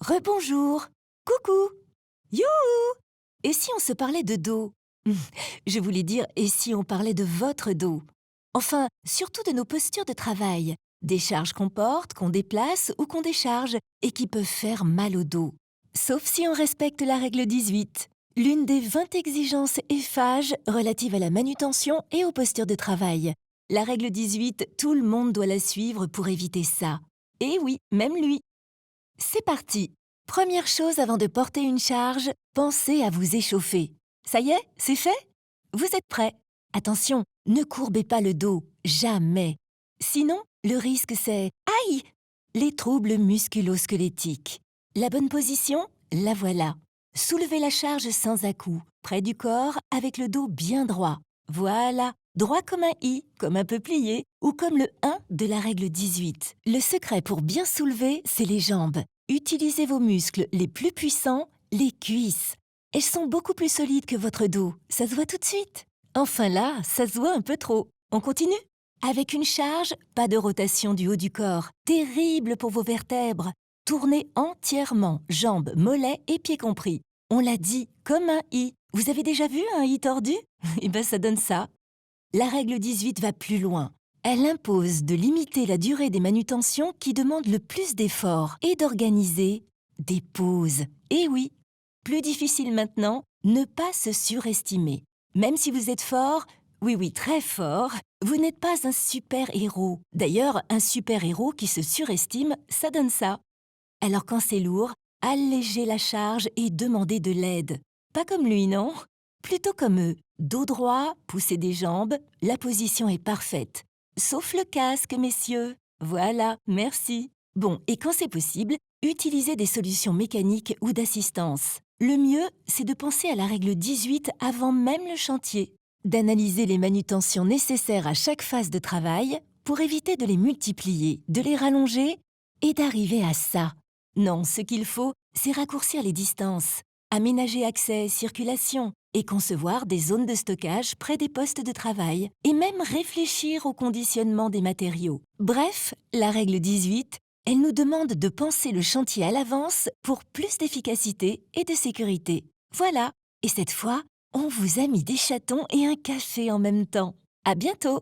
Rebonjour. Coucou. Youhou. Et si on se parlait de dos? Je voulais dire, et si on parlait de votre dos? Enfin, surtout de nos postures de travail, des charges qu'on porte, qu'on déplace ou qu'on décharge, et qui peuvent faire mal au dos. Sauf si on respecte la règle 18, l'une des 20 exigences EFAGE relatives à la manutention et aux postures de travail. La règle 18, tout le monde doit la suivre pour éviter ça. Et oui, même lui. C'est parti. Première chose avant de porter une charge, pensez à vous échauffer. Ça y est, c'est fait? Vous êtes prêts? Attention, ne courbez pas le dos, jamais. Sinon, le risque c'est aïe! Les troubles musculo-squelettiques. La bonne position? La voilà. Soulevez la charge sans à-coups, près du corps, avec le dos bien droit. Voilà, droit comme un I, comme un peuplier, ou comme le 1 de la règle 18. Le secret pour bien soulever, c'est les jambes. Utilisez vos muscles les plus puissants, les cuisses. Elles sont beaucoup plus solides que votre dos, ça se voit tout de suite. Enfin là, ça se voit un peu trop. On continue? Avec une charge, pas de rotation du haut du corps. Terrible pour vos vertèbres. Tournez entièrement, jambes, mollets et pieds compris. On l'a dit, comme un I. Vous avez déjà vu un I tordu? Eh ben ça donne ça. La règle 18 va plus loin. Elle impose de limiter la durée des manutentions qui demandent le plus d'efforts et d'organiser des pauses. Et oui, plus difficile maintenant, ne pas se surestimer. Même si vous êtes fort, oui oui, très fort, vous n'êtes pas un super-héros. D'ailleurs, un super-héros qui se surestime, ça donne ça. Alors quand c'est lourd, allégez la charge et demandez de l'aide. Pas comme lui, non? Plutôt comme eux. Dos droit, poussez des jambes, la position est parfaite. Sauf le casque, messieurs. Voilà, merci. Bon, et quand c'est possible, utilisez des solutions mécaniques ou d'assistance. Le mieux, c'est de penser à la règle 18 avant même le chantier. D'analyser les manutentions nécessaires à chaque phase de travail pour éviter de les multiplier, de les rallonger et d'arriver à ça. Non, ce qu'il faut, c'est raccourcir les distances, aménager accès, circulation et concevoir des zones de stockage près des postes de travail et même réfléchir au conditionnement des matériaux. Bref, la règle 18, elle nous demande de penser le chantier à l'avance pour plus d'efficacité et de sécurité. Voilà, et cette fois, on vous a mis des chatons et un café en même temps. À bientôt!